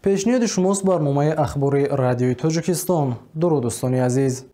пешниҳоди шумост барномаи ахбори радиои Тоҷикистон. Дуруд дӯстони азиз.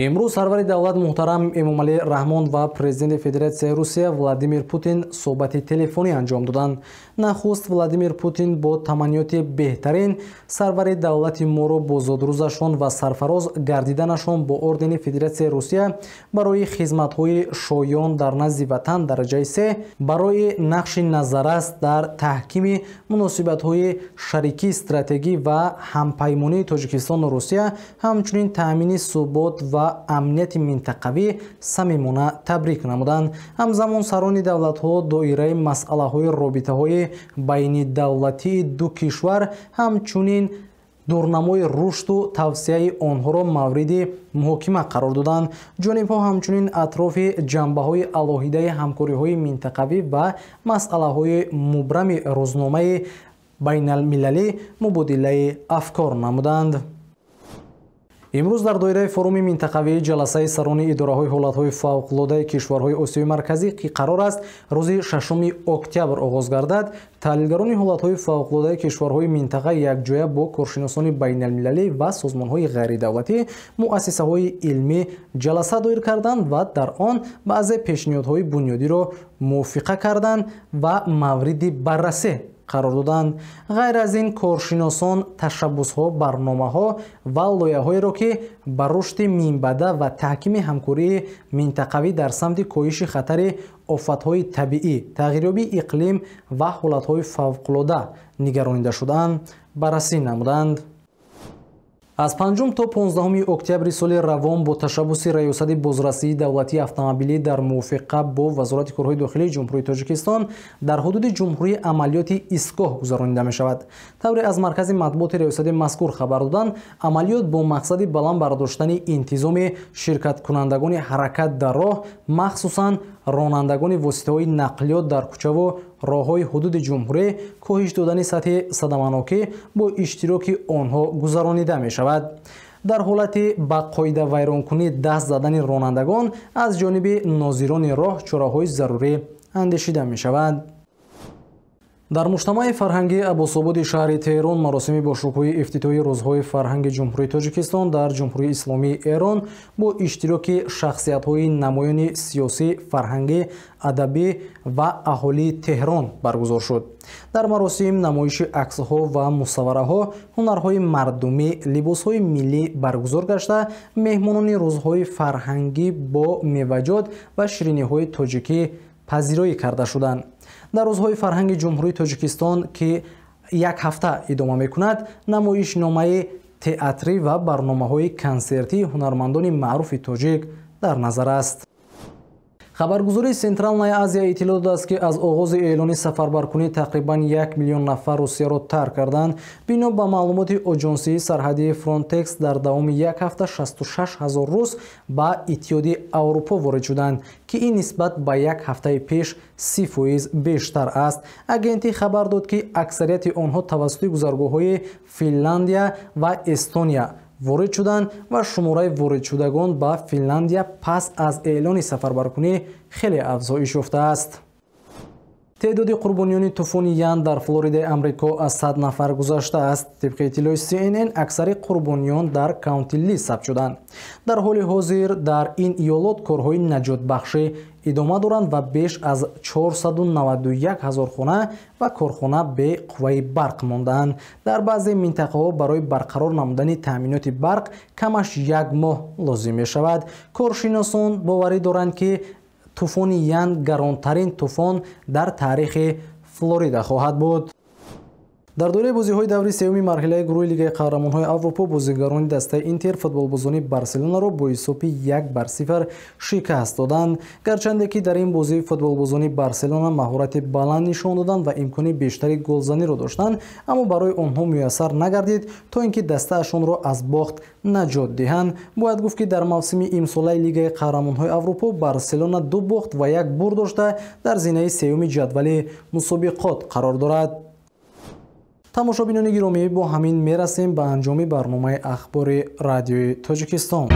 имрӯз сарвари давлат муҳтарам Эмомалӣ Раҳмон ва президенти Федератсияи Русия Владимир Путин суҳбати телефонӣ анҷом доданд. Нахуст Владимир Путин бо таманниёти беҳтарин сарвари давлати моро бо зодрӯзашон ва сарфароз гардиданашон бо ордени Федератсияи Русия барои хизматҳои шоён дар назди ватан дараҷаи 3 барои нақши назарраст дар таҳкими муносибатҳои шарикӣ, стратегӣ ва ҳампаймонии Тоҷикистону Русия, ҳамчунин таъмини субот ва амнияти минтақавӣ самимона табрик намуданд. ҳамзамон сарони давлатҳо доираи масъалаҳои робитаҳои байни давлатии ду кишвар ҳамчунин дурнамои рушду тавсияи онҳоро мавриди муҳокима қарор доданд. ҷонибҳо ҳамчунин атрофи ҷанбаҳои алоҳидаи ҳамкориҳои минтақавӣ ва масъалаҳои мубрами рӯзномаи байналмилалӣ мубодилаи афкор намуданд. имрӯз дар доираи форуми минтақавии ҷаласаи сарони идораҳои ҳолатҳои фавқулодаи кишварҳои Осиёи Марказӣ, ки қарор аст рӯзи 6 октябр оғоз гардад, таҳлилгарони ҳолатҳои фавқулодаи кишварҳои минтақа якҷоя бо коршиносони байналмилалӣ ва созмонҳои ғайридавлатӣ, муассисаҳои илмӣ ҷаласа доир карданд ва дар он баъзе пешниҳодҳои бунёдиро мувофиқа карданд ва мавриди баррасӣ қарор доданд. ғайр аз ин коршиносон ташаббусҳо, барномаҳо ва лоиҳаҳоеро ки ба рушди минбаъда ва таҳкими ҳамкории минтақавӣ дар самти коҳиши хатари офатҳои табиӣ, тағйирёбии иқлим ва ҳолатҳои фавқулода нигаронида шудаанд, баррасӣ намуданд. аз 5 то 15 октябри соли равон бо ташаббуси раёсати бозрасии давлатии автомобилӣ дар мувофиқа бо Вазорати корҳои дохилии Ҷумҳурии Тоҷикистон дар ҳудуди ҷумҳурӣ амалиёти истгоҳ гузаронида мешавад. тавре аз маркази матбуоти раёсати мазкур хабар доданд, амалиёт бо мақсади баланд бардоштани интизоми ширкаткунандагони ҳаракат дар роҳ, махсусан ронандагони воситаҳои нақлиёт дар кӯчаву роҳҳои ҳудуди ҷумҳурӣ, коҳиш додани сатҳи садаманокӣ бо иштироки онҳо гузаронида мешавад. дар ҳолати ба қоидавайронкунӣ даст задани ронандагон аз ҷониби нозирони роҳ чораҳои зарурӣ андешида мешавад. дар муҷтамаи фарҳангии Аббосободи шаҳри Теҳрон маросими бошукӯҳи ифтитоҳии рӯзҳои фарҳанги Ҷумҳурии Тоҷикистон дар Ҷумҳурии Исломии Эрон бо иштироки шахсиятҳои намоёни сиёсӣ, фарҳангӣ, адабӣ ва аҳолии Теҳрон баргузор шуд. дар маросим намоиши аксҳо ва мусаввараҳо, ҳунарҳои мардумӣ, либосҳои миллӣ баргузор гашта, меҳмонони рӯзҳои фарҳангӣ бо меваҷот ва шириниҳои тоҷикӣ пазироӣ карда шуданд. дар рӯзҳои фарҳанги Ҷумҳурии Тоҷикистон, ки як ҳафта идома мекунад, намоишномаи театрӣ ва барномаҳои консертии ҳунармандони маъруфи тоҷик дар назар аст. хабаргузории Централная Азия иттилоъ додааст, ки аз оғози эълони сафарбаркунӣ тақрибан 1 миллион нафар Русияро тарк карданд. бино ба маълумоти оҷонсии сарҳадии Frontex, дар давоми як ҳафта 66 000 рус ба Иттиҳоди Аврупо ворид шуданд, ки ин нисбат ба як ҳафтаи пеш 30% бештар аст. агентӣ хабар дод, ки аксарияти онҳо тавассути гузаргоҳҳои Финляндия ва Эстония ворид шуданд ва шумораи воридшудагон ба Финляндия пас аз эълони сафарбаркунӣ хеле афзоиш ёфтааст. теъдоди қурбониёни тӯфони Ян дар Флоридаи Амрико аз 100 нафар гузаштааст. тибқи иттилои CNN, аксари қурбониён дар Каунти Ли сабт шуданд. дар ҳоли ҳозир дар ин иёлот корҳои наҷотбахшӣ идома доранд ва беш аз 491 000 хона ва корхона бе қувваи барқ мондаанд. дар баъзе минтақаҳо барои барқарор намудани таъминоти барқ камаш 1 моҳ лозим мешавад. коршиносон боварӣ доранд, ки тӯфони Ян гаронтарин тӯфон дар таърихи Флорида хоҳад буд. дар доираи бозиҳои даври сеюми марҳилаи гурӯҳи Лигаи Қаҳрамонҳои Аврупо, бозигарони дастаи Интер футболбозони Барселонаро бо ҳисоби 1-0 шикаст доданд. гарчанде ки дар ин бозӣ футболбозони Барселона маҳорати баланд нишон доданд ва имкони бештари голзаниро доштанд, аммо барои онҳо муяссар нагардид то ин ки дастаашонро аз бохт наҷот диҳанд. бояд гуфт, ки дар мавсими имсолаи Лигаи Қаҳрамонҳои Аврупо Барселона 2 бохт ва 1 бурд дошта дар зинаи сеюми ҷадвали мусобиқот қарор дорад. тамошобинони гиромӣ, бо ҳамин мерасем ба анҷоми барномаи ахбори радиои Тоҷикистон.